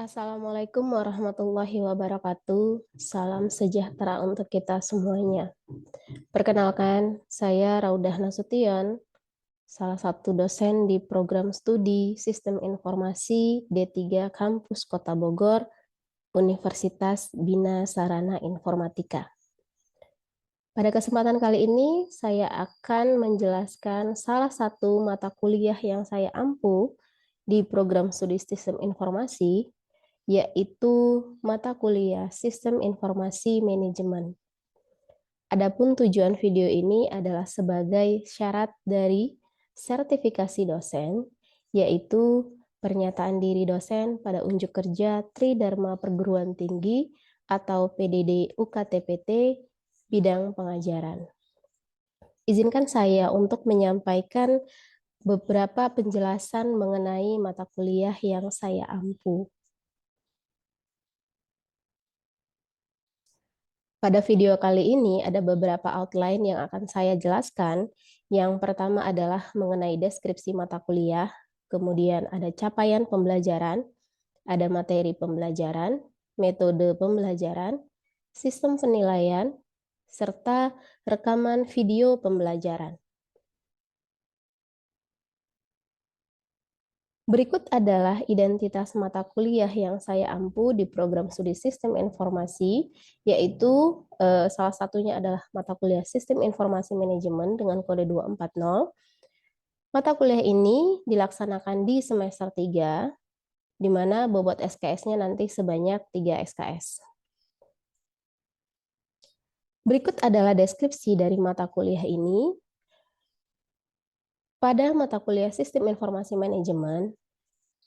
Assalamualaikum warahmatullahi wabarakatuh. Salam sejahtera untuk kita semuanya. Perkenalkan, saya Raudah Nasution, salah satu dosen di program studi Sistem Informasi D3 Kampus Kota Bogor, Universitas Bina Sarana Informatika. Pada kesempatan kali ini, saya akan menjelaskan salah satu mata kuliah yang saya ampu di program studi Sistem Informasi, yaitu mata kuliah Sistem Informasi Manajemen. Adapun tujuan video ini adalah sebagai syarat dari sertifikasi dosen, yaitu pernyataan diri dosen pada unjuk kerja Tridharma Perguruan Tinggi atau PDD UKTPT bidang pengajaran. Izinkan saya untuk menyampaikan beberapa penjelasan mengenai mata kuliah yang saya ampu. Pada video kali ini ada beberapa outline yang akan saya jelaskan. Yang pertama adalah mengenai deskripsi mata kuliah, kemudian ada capaian pembelajaran, ada materi pembelajaran, metode pembelajaran, sistem penilaian, serta rekaman video pembelajaran. Berikut adalah identitas mata kuliah yang saya ampu di program studi Sistem Informasi, yaitu salah satunya adalah mata kuliah Sistem Informasi Manajemen dengan kode 240. Mata kuliah ini dilaksanakan di semester 3, di mana bobot SKS-nya nanti sebanyak 3 SKS. Berikut adalah deskripsi dari mata kuliah ini. Pada mata kuliah Sistem Informasi Manajemen,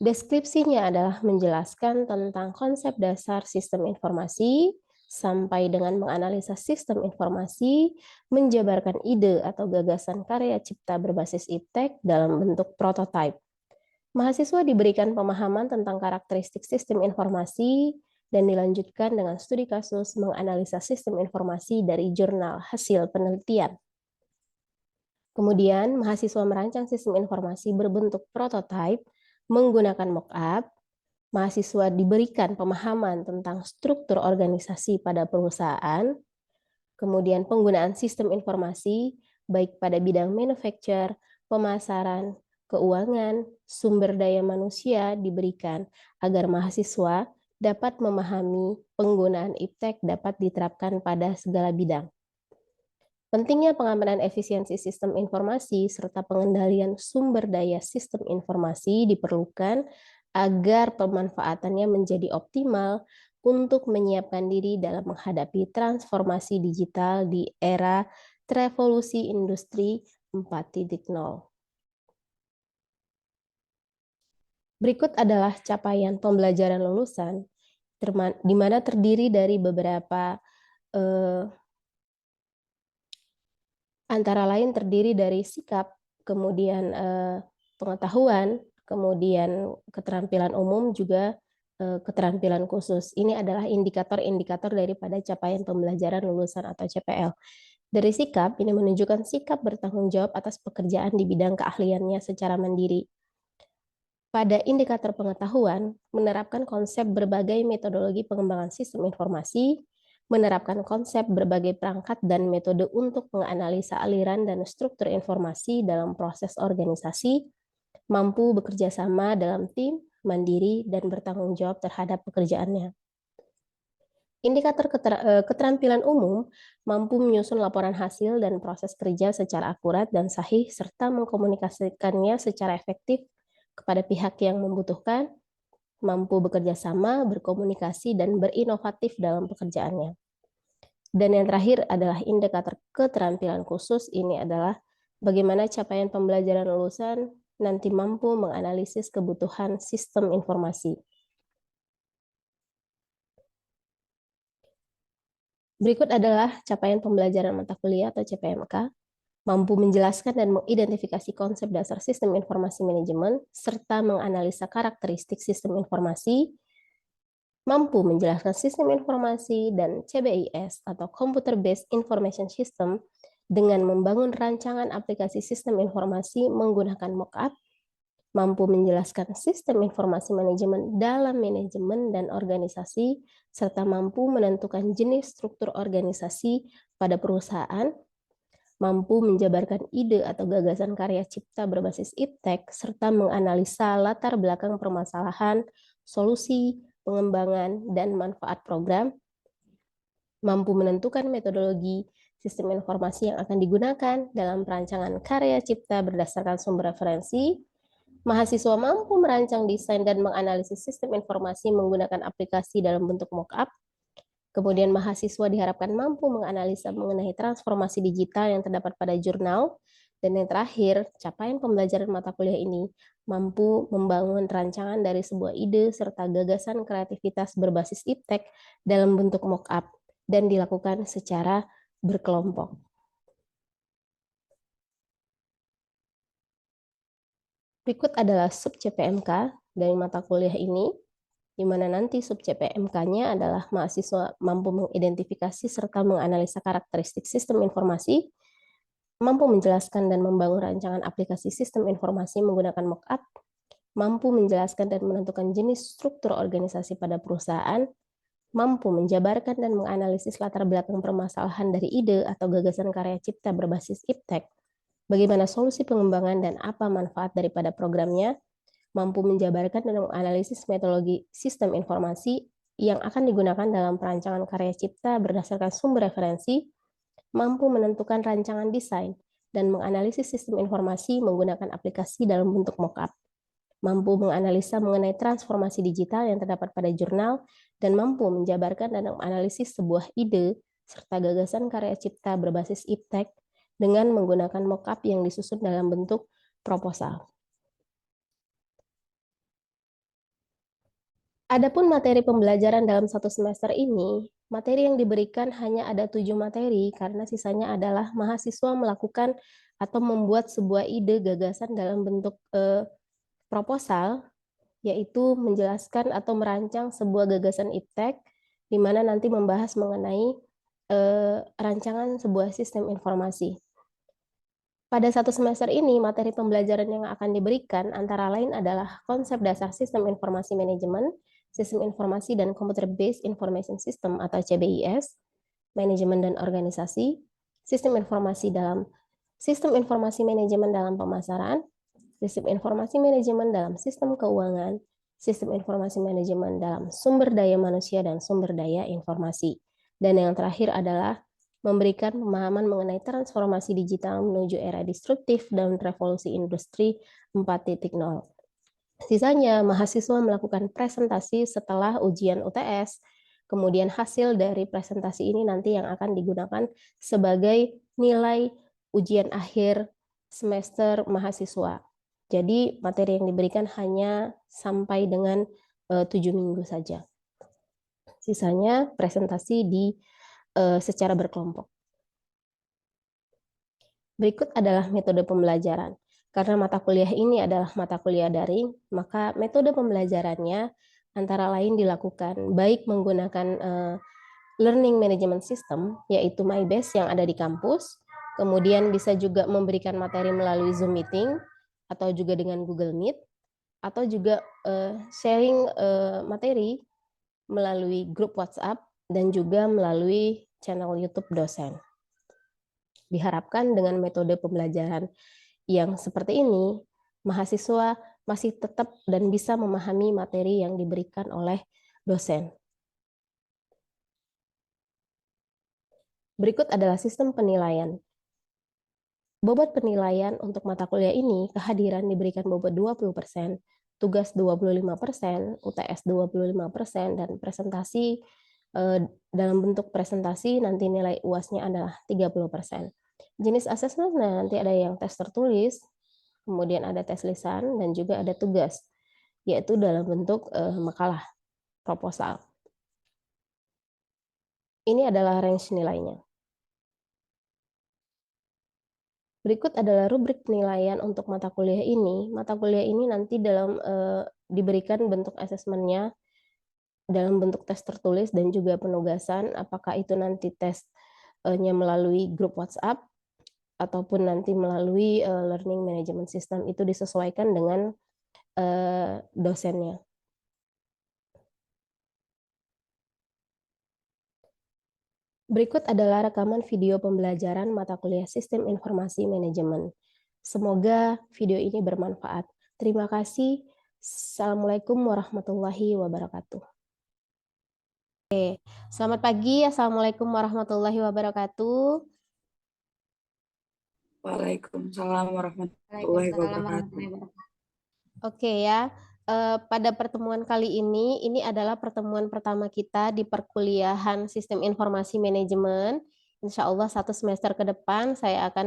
deskripsinya adalah menjelaskan tentang konsep dasar sistem informasi, sampai dengan menganalisa sistem informasi, menjabarkan ide atau gagasan karya cipta berbasis iptek dalam bentuk prototipe. Mahasiswa diberikan pemahaman tentang karakteristik sistem informasi, dan dilanjutkan dengan studi kasus menganalisa sistem informasi dari jurnal hasil penelitian. Kemudian, mahasiswa merancang sistem informasi berbentuk prototipe menggunakan mockup. Mahasiswa diberikan pemahaman tentang struktur organisasi pada perusahaan, kemudian penggunaan sistem informasi, baik pada bidang manufacture, pemasaran, keuangan, sumber daya manusia diberikan agar mahasiswa dapat memahami penggunaan iptek dapat diterapkan pada segala bidang. Pentingnya pengamanan efisiensi sistem informasi serta pengendalian sumber daya sistem informasi diperlukan agar pemanfaatannya menjadi optimal untuk menyiapkan diri dalam menghadapi transformasi digital di era revolusi industri 4.0. Berikut adalah capaian pembelajaran lulusan, di mana terdiri dari beberapa antara lain terdiri dari sikap, kemudian pengetahuan, kemudian keterampilan umum, juga keterampilan khusus. Ini adalah indikator-indikator daripada capaian pembelajaran lulusan atau CPL. Dari sikap, ini menunjukkan sikap bertanggung jawab atas pekerjaan di bidang keahliannya secara mandiri. Pada indikator pengetahuan, menerapkan konsep berbagai metodologi pengembangan sistem informasi, menerapkan konsep berbagai perangkat dan metode untuk menganalisa aliran dan struktur informasi dalam proses organisasi, mampu bekerja sama dalam tim, mandiri, dan bertanggung jawab terhadap pekerjaannya. Indikator keterampilan umum mampu menyusun laporan hasil dan proses kerja secara akurat dan sahih, serta mengkomunikasikannya secara efektif kepada pihak yang membutuhkan, mampu bekerja sama, berkomunikasi, dan berinovatif dalam pekerjaannya. Dan yang terakhir adalah indikator keterampilan khusus. Ini adalah bagaimana capaian pembelajaran lulusan nanti mampu menganalisis kebutuhan sistem informasi. Berikut adalah capaian pembelajaran mata kuliah atau CPMK. Mampu menjelaskan dan mengidentifikasi konsep dasar sistem informasi manajemen, serta menganalisa karakteristik sistem informasi, mampu menjelaskan sistem informasi dan CBIS atau Computer Based Information System dengan membangun rancangan aplikasi sistem informasi menggunakan mockup, mampu menjelaskan sistem informasi manajemen dalam manajemen dan organisasi, serta mampu menentukan jenis struktur organisasi pada perusahaan, mampu menjabarkan ide atau gagasan karya cipta berbasis iptek, serta menganalisa latar belakang permasalahan, solusi, pengembangan, dan manfaat program, mampu menentukan metodologi sistem informasi yang akan digunakan dalam perancangan karya cipta berdasarkan sumber referensi. Mahasiswa mampu merancang desain dan menganalisis sistem informasi menggunakan aplikasi dalam bentuk mockup. Kemudian mahasiswa diharapkan mampu menganalisa mengenai transformasi digital yang terdapat pada jurnal. Dan yang terakhir, capaian pembelajaran mata kuliah ini mampu membangun rancangan dari sebuah ide serta gagasan kreativitas berbasis iptek dalam bentuk mockup dan dilakukan secara berkelompok. Berikut adalah sub CPMK dari mata kuliah ini, di mana nanti sub CPMK-nya adalah mahasiswa mampu mengidentifikasi serta menganalisa karakteristik sistem informasi, mampu menjelaskan dan membangun rancangan aplikasi sistem informasi menggunakan mockup, mampu menjelaskan dan menentukan jenis struktur organisasi pada perusahaan, mampu menjabarkan dan menganalisis latar belakang permasalahan dari ide atau gagasan karya cipta berbasis iptek, bagaimana solusi pengembangan dan apa manfaat daripada programnya, mampu menjabarkan dan menganalisis metodologi sistem informasi yang akan digunakan dalam perancangan karya cipta berdasarkan sumber referensi, mampu menentukan rancangan desain dan menganalisis sistem informasi menggunakan aplikasi dalam bentuk mockup, mampu menganalisa mengenai transformasi digital yang terdapat pada jurnal, dan mampu menjabarkan dan menganalisis sebuah ide serta gagasan karya cipta berbasis iptek dengan menggunakan mockup yang disusun dalam bentuk proposal. Adapun materi pembelajaran dalam satu semester ini, materi yang diberikan hanya ada 7 materi karena sisanya adalah mahasiswa melakukan atau membuat sebuah ide gagasan dalam bentuk proposal, yaitu menjelaskan atau merancang sebuah gagasan iptek, di mana nanti membahas mengenai rancangan sebuah sistem informasi. Pada satu semester ini, materi pembelajaran yang akan diberikan antara lain adalah konsep dasar sistem informasi manajemen, sistem informasi dan computer based information system atau CBIS, manajemen dan organisasi, sistem informasi manajemen dalam pemasaran, sistem informasi manajemen dalam sistem keuangan, sistem informasi manajemen dalam sumber daya manusia dan sumber daya informasi. Dan yang terakhir adalah memberikan pemahaman mengenai transformasi digital menuju era disruptif dan revolusi industri 4.0. Sisanya, mahasiswa melakukan presentasi setelah ujian UTS. Kemudian hasil dari presentasi ini nanti yang akan digunakan sebagai nilai ujian akhir semester mahasiswa. Jadi materi yang diberikan hanya sampai dengan 7 minggu saja. Sisanya presentasi secara berkelompok. Berikut adalah metode pembelajaran. Karena mata kuliah ini adalah mata kuliah daring, maka metode pembelajarannya antara lain dilakukan baik menggunakan learning management system, yaitu MyBase yang ada di kampus, kemudian bisa juga memberikan materi melalui Zoom meeting, atau juga dengan Google Meet, atau juga sharing materi melalui grup WhatsApp, dan juga melalui channel YouTube dosen. Diharapkan dengan metode pembelajaran yang seperti ini, mahasiswa masih tetap dan bisa memahami materi yang diberikan oleh dosen. Berikut adalah sistem penilaian. Bobot penilaian untuk mata kuliah ini, kehadiran diberikan bobot 20%, tugas 25%, UTS 25%, dan presentasi dalam bentuk presentasi nanti nilai UAS-nya adalah 30%. Jenis asesmen nanti ada yang tes tertulis, kemudian ada tes lisan, dan juga ada tugas, yaitu dalam bentuk makalah, proposal. Ini adalah range nilainya. Berikut adalah rubrik penilaian untuk mata kuliah ini. Mata kuliah ini nanti diberikan bentuk asesmennya dalam bentuk tes tertulis dan juga penugasan, apakah itu nanti tesnya melalui grup WhatsApp ataupun nanti melalui learning management system, itu disesuaikan dengan dosennya. Berikut adalah rekaman video pembelajaran mata kuliah Sistem Informasi Manajemen. Semoga video ini bermanfaat. Terima kasih. Assalamualaikum warahmatullahi wabarakatuh. Oke, selamat pagi. Assalamualaikum warahmatullahi wabarakatuh. Waalaikumsalam warahmatullahi wabarakatuh. Oke ya, pada pertemuan kali ini adalah pertemuan pertama kita di perkuliahan Sistem Informasi Manajemen. Insya Allah 1 semester ke depan saya akan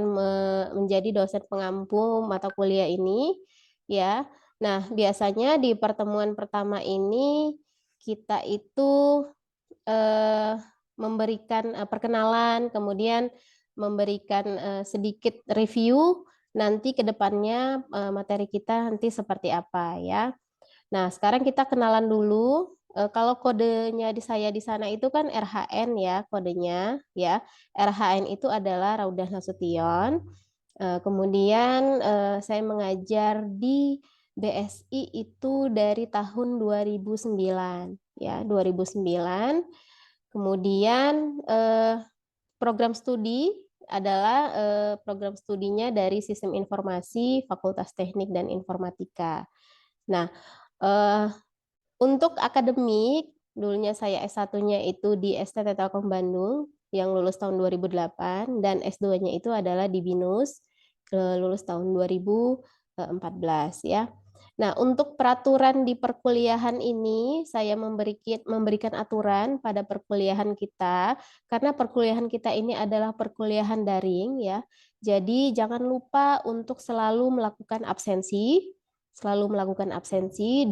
menjadi dosen pengampu mata kuliah ini. Ya, nah biasanya di pertemuan pertama ini kita itu memberikan perkenalan, kemudian memberikan sedikit review nanti ke depannya materi kita nanti seperti apa ya. Nah, sekarang kita kenalan dulu. Kalau kodenya saya di sana itu kan RHN ya kodenya ya. RHN itu adalah Raudah Nasution. Kemudian saya mengajar di BSI itu dari tahun 2009 ya, 2009. Kemudian program studi adalah program studinya dari Sistem Informasi Fakultas Teknik dan Informatika. Nah, untuk akademik, dulunya saya S1-nya itu di STT Telkom Bandung yang lulus tahun 2008 dan S2-nya itu adalah di BINUS lulus tahun 2014 ya. Nah, untuk peraturan di perkuliahan ini, saya memberikan aturan pada perkuliahan kita, karena perkuliahan kita ini adalah perkuliahan daring ya. Jadi jangan lupa untuk selalu melakukan absensi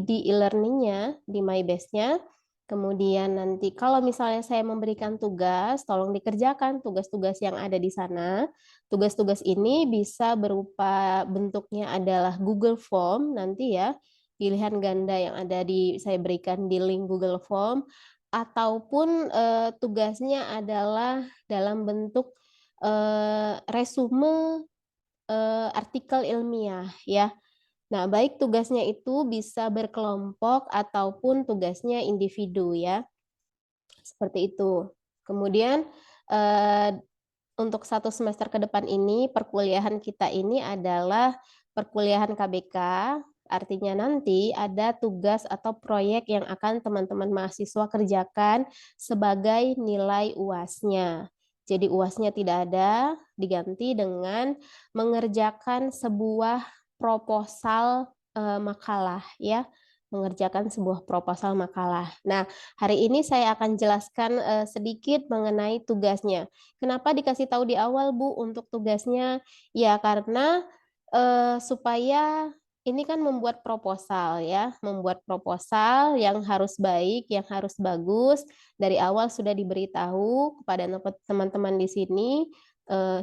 di e-learning-nya, di MyBase-nya. Kemudian nanti kalau misalnya saya memberikan tugas, tolong dikerjakan tugas-tugas yang ada di sana. Tugas-tugas ini bisa berupa bentuknya adalah Google Form nanti ya, pilihan ganda yang ada saya berikan di link Google Form, ataupun tugasnya adalah dalam bentuk resume artikel ilmiah ya. Nah, baik tugasnya itu bisa berkelompok ataupun tugasnya individu ya. Seperti itu. Kemudian untuk 1 semester ke depan ini perkuliahan kita ini adalah perkuliahan KBK, artinya nanti ada tugas atau proyek yang akan teman-teman mahasiswa kerjakan sebagai nilai UAS-nya. Jadi UAS-nya tidak ada, diganti dengan mengerjakan sebuah proposal makalah ya, mengerjakan sebuah proposal makalah. Nah, hari ini saya akan jelaskan sedikit mengenai tugasnya. Kenapa dikasih tahu di awal, Bu, untuk tugasnya? Ya, karena supaya ini kan membuat proposal ya, membuat proposal yang harus baik, yang harus bagus. Dari awal sudah diberitahu kepada teman-teman di sini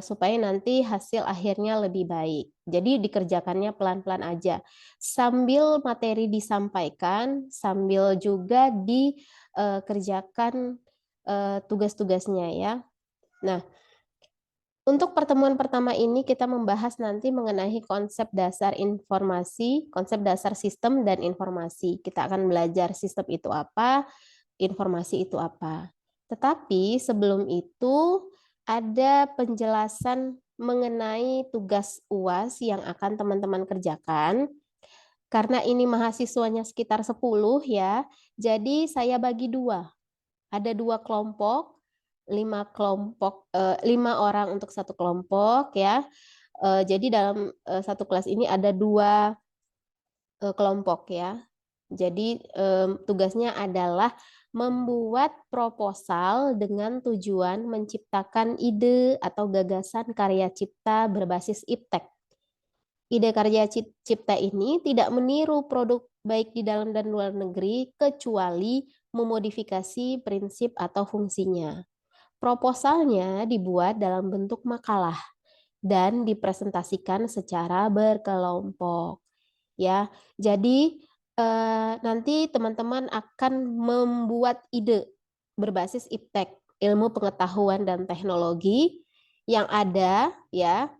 supaya nanti hasil akhirnya lebih baik. Jadi dikerjakannya pelan-pelan aja. Sambil materi disampaikan, sambil juga dikerjakan tugas-tugasnya ya. Nah, untuk pertemuan pertama ini kita membahas nanti mengenai konsep dasar informasi, konsep dasar sistem dan informasi. Kita akan belajar sistem itu apa, informasi itu apa. Tetapi sebelum itu ada penjelasan mengenai tugas UAS yang akan teman-teman kerjakan. Karena ini mahasiswanya sekitar 10 ya, jadi saya bagi 2. Ada 2 kelompok, 5 orang untuk 1 kelompok ya. Jadi dalam satu kelas ini ada 2 kelompok ya. Jadi tugasnya adalah membuat proposal dengan tujuan menciptakan ide atau gagasan karya cipta berbasis iptek. Ide karya cipta ini tidak meniru produk baik di dalam dan luar negeri kecuali memodifikasi prinsip atau fungsinya. Proposalnya dibuat dalam bentuk makalah dan dipresentasikan secara berkelompok. Ya, jadi nanti teman-teman akan membuat ide berbasis iptek, ilmu pengetahuan dan teknologi yang ada ya,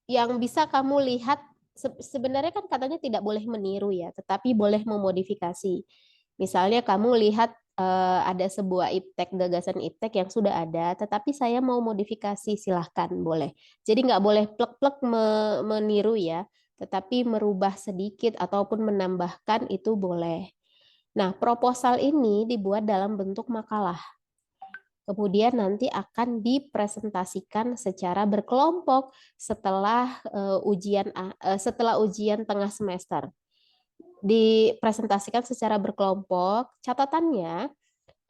yang bisa kamu lihat sebenarnya kan katanya tidak boleh meniru ya, tetapi boleh memodifikasi. Misalnya kamu lihat ada sebuah iptek, gagasan iptek yang sudah ada, tetapi saya mau modifikasi, silahkan boleh. Jadi nggak boleh plek-plek meniru ya, tetapi merubah sedikit ataupun menambahkan itu boleh. Nah, proposal ini dibuat dalam bentuk makalah. Kemudian nanti akan dipresentasikan secara berkelompok setelah setelah ujian tengah semester. Dipresentasikan secara berkelompok. Catatannya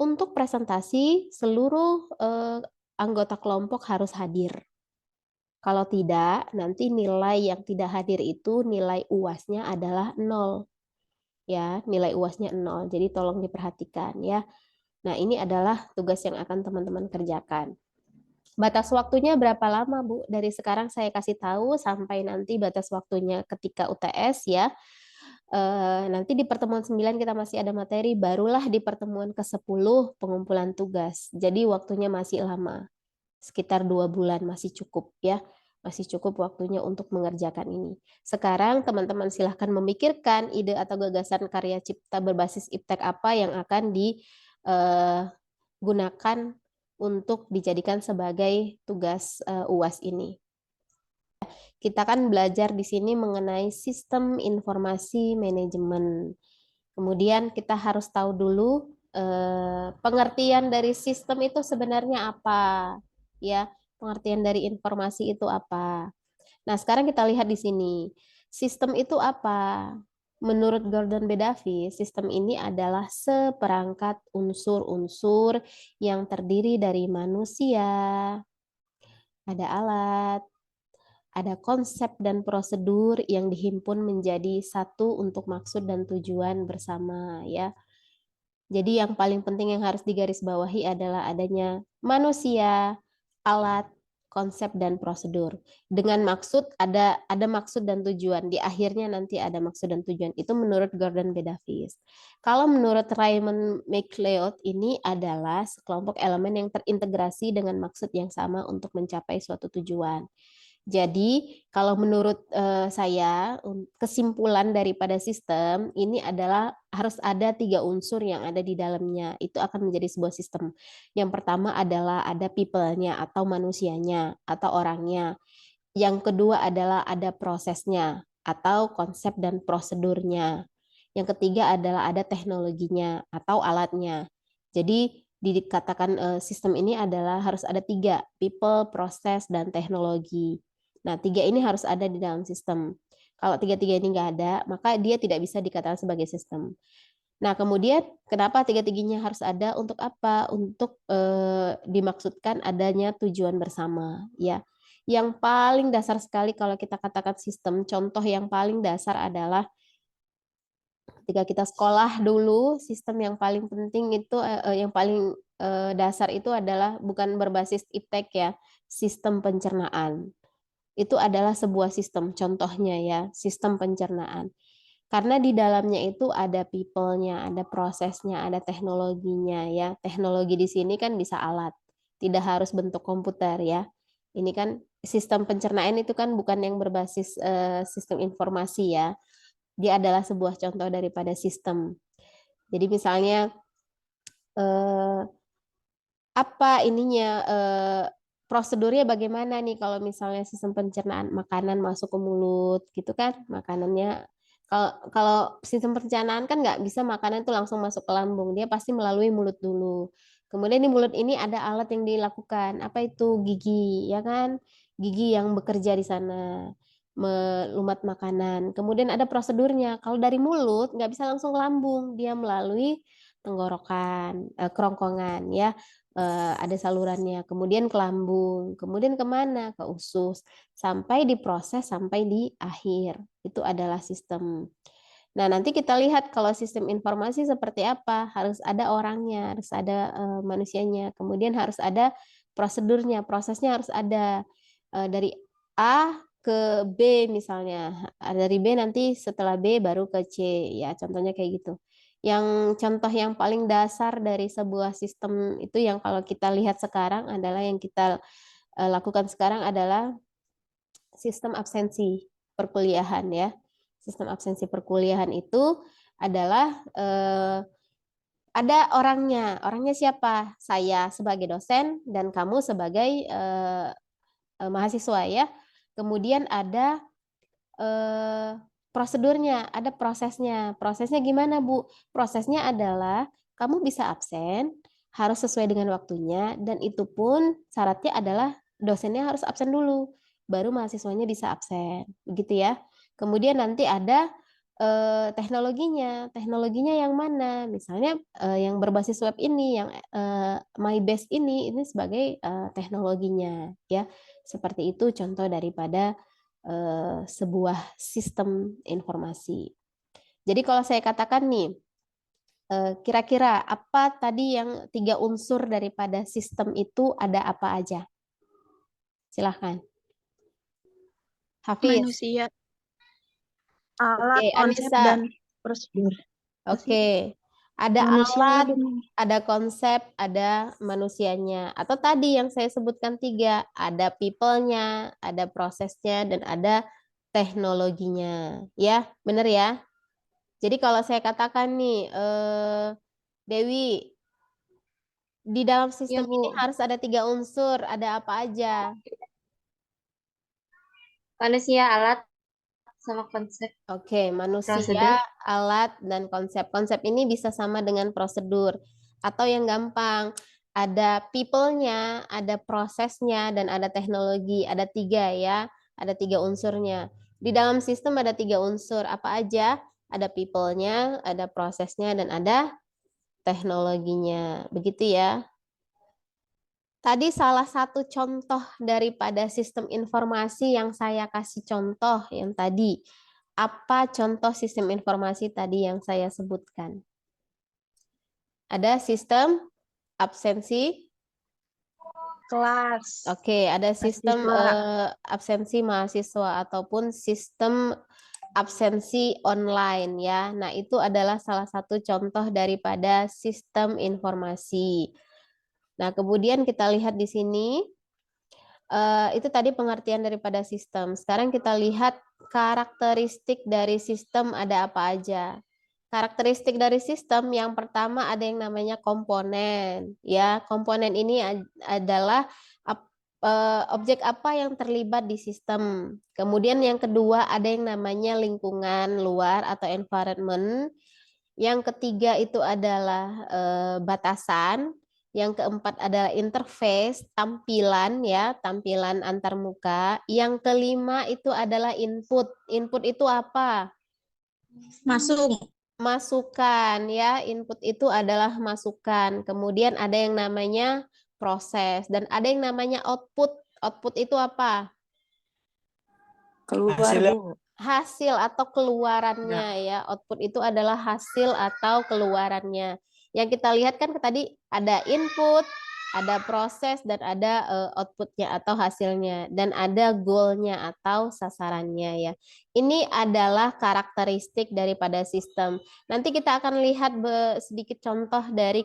untuk presentasi seluruh anggota kelompok harus hadir. Kalau tidak, nanti nilai yang tidak hadir itu nilai UAS-nya adalah 0. Ya, nilai UAS-nya 0. Jadi tolong diperhatikan ya. Nah, ini adalah tugas yang akan teman-teman kerjakan. Batas waktunya berapa lama, Bu? Dari sekarang saya kasih tahu sampai nanti batas waktunya ketika UTS ya. Nanti di pertemuan 9 kita masih ada materi, barulah di pertemuan ke-10 pengumpulan tugas. Jadi waktunya masih lama. Sekitar 2 bulan masih cukup ya. Masih cukup waktunya untuk mengerjakan ini. Sekarang teman-teman silahkan memikirkan ide atau gagasan karya cipta berbasis iptek apa yang akan digunakan untuk dijadikan sebagai tugas UAS ini. Kita kan belajar di sini mengenai sistem informasi manajemen. Kemudian kita harus tahu dulu pengertian dari sistem itu sebenarnya apa, ya. Pengertian dari informasi itu apa. Nah, sekarang kita lihat di sini. Sistem itu apa? Menurut Gordon B. Davis, sistem ini adalah seperangkat unsur-unsur yang terdiri dari manusia, ada alat, ada konsep dan prosedur yang dihimpun menjadi satu untuk maksud dan tujuan bersama ya. Jadi yang paling penting yang harus digarisbawahi adalah adanya manusia, alat, konsep dan prosedur. Dengan maksud ada maksud dan tujuan. Di akhirnya nanti ada maksud dan tujuan. Itu menurut Gordon B. Davis. Kalau menurut Raymond McLeod ini adalah sekelompok elemen yang terintegrasi dengan maksud yang sama untuk mencapai suatu tujuan. Jadi, kalau menurut saya, kesimpulan daripada sistem ini adalah harus ada 3 unsur yang ada di dalamnya. Itu akan menjadi sebuah sistem. Yang pertama adalah ada people-nya atau manusianya atau orangnya. Yang kedua adalah ada prosesnya atau konsep dan prosedurnya. Yang ketiga adalah ada teknologinya atau alatnya. Jadi dikatakan sistem ini adalah harus ada 3, people, proses, dan teknologi. Nah, 3 ini harus ada di dalam sistem. Kalau 3-3 ini nggak ada, maka dia tidak bisa dikatakan sebagai sistem. Nah, kemudian kenapa 3-tiganya harus ada? Untuk apa? Untuk dimaksudkan adanya tujuan bersama. Ya, yang paling dasar sekali kalau kita katakan sistem, contoh yang paling dasar adalah ketika kita sekolah dulu, sistem yang paling penting itu, yang paling dasar itu adalah bukan berbasis iptek ya, sistem pencernaan. Itu adalah sebuah sistem, contohnya ya, sistem pencernaan. Karena di dalamnya itu ada people-nya, ada prosesnya, ada teknologinya ya. Teknologi di sini kan bisa alat, tidak harus bentuk komputer ya. Ini kan sistem pencernaan itu kan bukan yang berbasis sistem informasi ya. Dia adalah sebuah contoh daripada sistem. Jadi misalnya eh, apa ininya prosedurnya bagaimana nih kalau misalnya sistem pencernaan makanan masuk ke mulut gitu kan, makanannya kalau kalau sistem pencernaan kan nggak bisa makanan itu langsung masuk ke lambung, dia pasti melalui mulut dulu. Kemudian di mulut ini ada alat yang dilakukan, apa itu gigi ya kan, gigi yang bekerja di sana melumat makanan. Kemudian ada prosedurnya, kalau dari mulut nggak bisa langsung ke lambung, dia melalui tenggorokan, kerongkongan ya, ada salurannya, kemudian ke lambung, kemudian kemana? Ke usus, sampai diproses sampai di akhir. Itu adalah sistem. Nah, nanti kita lihat kalau sistem informasi seperti apa. Harus ada orangnya, harus ada manusianya, kemudian harus ada prosedurnya, prosesnya harus ada dari A ke B misalnya. Dari B nanti setelah B baru ke C, ya contohnya kayak gitu. Yang contoh yang paling dasar dari sebuah sistem itu yang kalau kita lihat sekarang adalah yang kita lakukan sekarang adalah sistem absensi. perkuliahan ya. Sistem absensi perkuliahan itu adalah ada orangnya. Orangnya siapa? Saya sebagai dosen dan kamu sebagai mahasiswa ya. Kemudian ada prosedurnya, ada prosesnya. Prosesnya gimana, Bu? Prosesnya adalah kamu bisa absen, harus sesuai dengan waktunya, dan itu pun syaratnya adalah dosennya harus absen dulu, baru mahasiswanya bisa absen, begitu ya. Kemudian nanti ada teknologinya. Teknologinya yang mana? Misalnya yang berbasis web ini, yang MyBase ini sebagai teknologinya, ya. Seperti itu contoh daripada sebuah sistem informasi. Jadi kalau saya katakan nih, kira-kira apa tadi yang 3 unsur daripada sistem itu ada apa aja? Silahkan. Hafiz. Manusia, Oke, alat, konsep, Anissa. dan prosedur. Oke. Ada Manusia alat, dan ada konsep, ada manusianya. Atau tadi yang saya sebutkan 3, ada people-nya, ada prosesnya, dan ada teknologinya. Ya, benar ya? Jadi kalau saya katakan nih, Dewi, di dalam sistem ini harus ada 3 unsur, ada apa aja? Manusia, alat, sama konsep. Oke, manusia, Prosedur. alat, dan konsep. Konsep ini bisa sama dengan prosedur. Atau yang gampang, ada people-nya, ada prosesnya, dan ada teknologi. Ada 3 ya, ada 3 unsurnya. Di dalam sistem ada 3 unsur, apa aja? Ada people-nya, ada prosesnya, dan ada teknologinya. Begitu ya. Tadi salah satu contoh daripada sistem informasi yang saya kasih contoh yang tadi. Apa contoh sistem informasi tadi yang saya sebutkan? Ada sistem absensi. kelas. Oke, ada sistem Mahasiswa. absensi mahasiswa ataupun sistem absensi online ya. Nah, itu adalah salah satu contoh daripada sistem informasi. Nah, kemudian kita lihat di sini, itu tadi pengertian daripada sistem. Sekarang kita lihat karakteristik dari sistem ada apa aja. Karakteristik dari sistem yang pertama ada yang namanya komponen. Ya, komponen ini adalah objek apa yang terlibat di sistem. Kemudian yang kedua ada yang namanya lingkungan luar atau environment. Yang ketiga itu adalah batasan. Yang keempat adalah interface, tampilan ya, tampilan antarmuka. Yang kelima itu adalah input. Input itu apa? Masuk. Masukan ya, input itu adalah masukan. Kemudian ada yang namanya proses dan ada yang namanya output. Output itu apa? Keluar, Hasilnya. Bu. Hasil atau keluarannya ya. Output itu adalah hasil atau keluarannya. Yang kita lihat kan tadi ada input, ada proses, dan ada outputnya atau hasilnya. Dan ada goalnya atau sasarannya ya. Ini adalah karakteristik daripada sistem. Nanti kita akan lihat sedikit contoh dari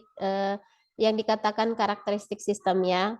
yang dikatakan karakteristik sistem ya.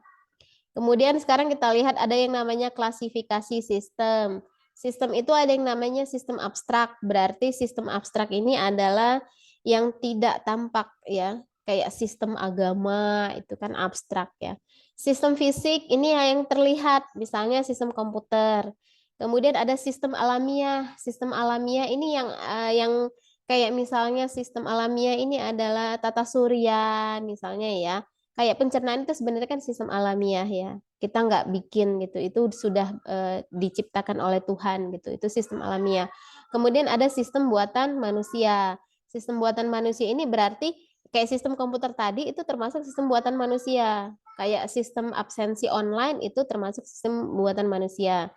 Kemudian sekarang kita lihat ada yang namanya klasifikasi sistem. Sistem itu ada yang namanya sistem abstrak. Berarti sistem abstrak ini adalah yang tidak tampak ya, kayak sistem agama itu kan abstrak ya. Sistem fisik ini yang terlihat, misalnya sistem komputer. Kemudian ada sistem alamiah. Sistem alamiah ini yang kayak misalnya sistem alamiah ini adalah tata surya misalnya ya. Kayak pencernaan itu sebenarnya kan sistem alamiah ya. Kita nggak bikin gitu. Itu sudah diciptakan oleh Tuhan gitu. Itu sistem alamiah. Kemudian ada sistem buatan manusia. Sistem buatan manusia ini berarti kayak sistem komputer tadi itu termasuk sistem buatan manusia. Kayak sistem absensi online itu termasuk sistem buatan manusia.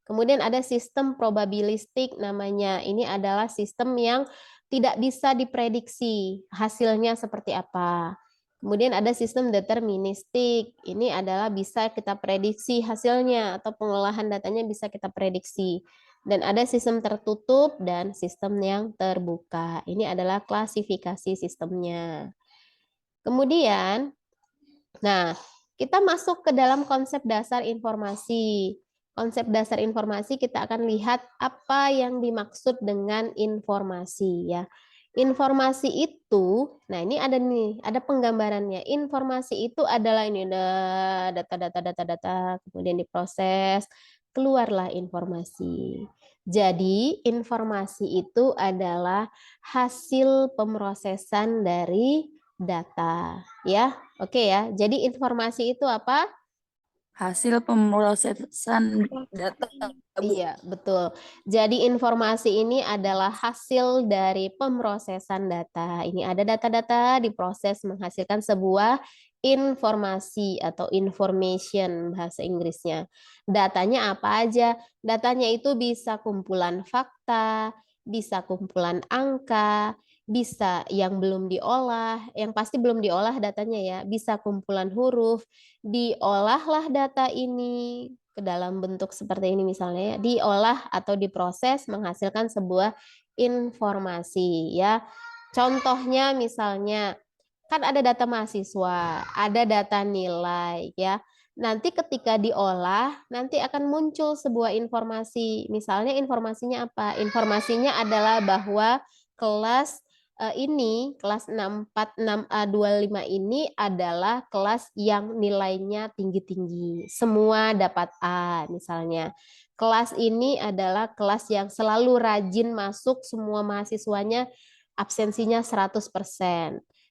Kemudian ada sistem probabilistik namanya. Ini adalah sistem yang tidak bisa diprediksi hasilnya seperti apa. Kemudian ada sistem deterministik. Ini adalah bisa kita prediksi hasilnya atau pengolahan datanya bisa kita prediksi. Dan ada sistem tertutup dan sistem yang terbuka. Ini adalah klasifikasi sistemnya. Kemudian, nah, kita masuk ke dalam konsep dasar informasi. Konsep dasar informasi kita akan lihat apa yang dimaksud dengan informasi ya. Informasi itu, nah ini ada nih, ada penggambarannya. Informasi itu adalah ini data, kemudian diproses, keluarlah informasi. Jadi informasi itu adalah hasil pemrosesan dari data ya. Oke ya. Jadi informasi itu apa? Hasil pemrosesan data, Bu. Iya, betul. Jadi informasi ini adalah hasil dari pemrosesan data. Ini ada data-data diproses menghasilkan sebuah informasi atau information bahasa Inggrisnya. Datanya apa aja? Datanya itu bisa kumpulan fakta, bisa kumpulan angka, bisa yang belum diolah, yang pasti belum diolah datanya ya, bisa kumpulan huruf, diolahlah data ini ke dalam bentuk seperti ini misalnya ya, diolah atau diproses menghasilkan sebuah informasi ya. Contohnya misalnya kan ada data mahasiswa, ada data nilai ya. Nanti ketika diolah nanti akan muncul sebuah informasi. Misalnya informasinya apa? Informasinya adalah bahwa kelas ini kelas 646A25 ini adalah kelas yang nilainya tinggi-tinggi. Semua dapat A misalnya. Kelas ini adalah kelas yang selalu rajin masuk, semua mahasiswanya absensinya 100%.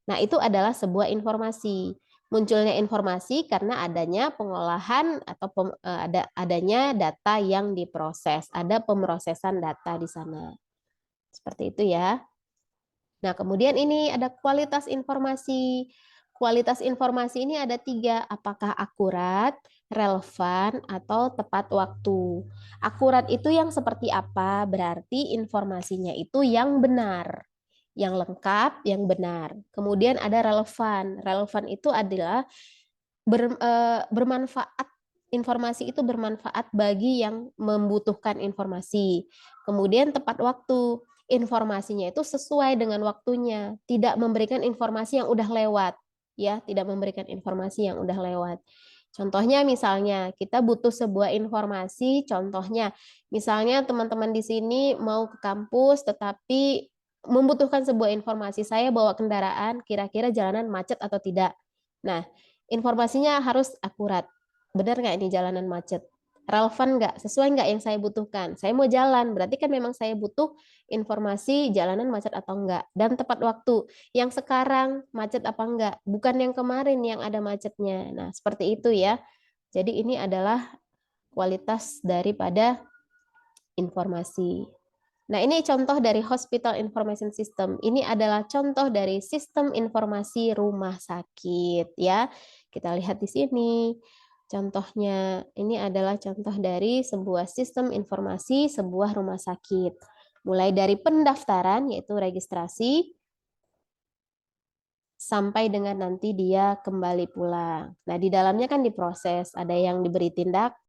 Nah, itu adalah sebuah informasi. Munculnya informasi karena adanya pengolahan atau adanya data yang diproses. Ada pemrosesan data di sana. Seperti itu ya. Nah, kemudian ini ada kualitas informasi. Kualitas informasi ini ada 3, apakah akurat, relevan, atau tepat waktu. Akurat itu yang seperti apa? Berarti informasinya itu yang benar, yang lengkap, yang benar. Kemudian ada relevan. Relevan itu adalah bermanfaat. Informasi itu bermanfaat bagi yang membutuhkan informasi. Kemudian tepat waktu. Informasinya itu sesuai dengan waktunya, tidak memberikan informasi yang udah lewat, ya, tidak memberikan informasi yang udah lewat. Contohnya misalnya kita butuh sebuah informasi, contohnya misalnya teman-teman di sini mau ke kampus tetapi membutuhkan sebuah informasi, saya bawa kendaraan, kira-kira jalanan macet atau tidak. Nah, informasinya harus akurat. Benar nggak ini jalanan macet? Relevan nggak? Sesuai nggak yang saya butuhkan? Saya mau jalan, berarti kan memang saya butuh informasi jalanan macet atau enggak. Dan tepat waktu. Yang sekarang macet apa enggak? Bukan yang kemarin yang ada macetnya. Nah, seperti itu ya. Jadi ini adalah kualitas daripada informasi. Nah, ini contoh dari Hospital Information System. Ini adalah contoh dari sistem informasi rumah sakit ya. Kita lihat di sini. Contohnya, ini adalah contoh dari sebuah sistem informasi sebuah rumah sakit. Mulai dari pendaftaran, yaitu registrasi, sampai dengan nanti dia kembali pulang. Nah, di dalamnya kan diproses. Ada yang diberi tindak,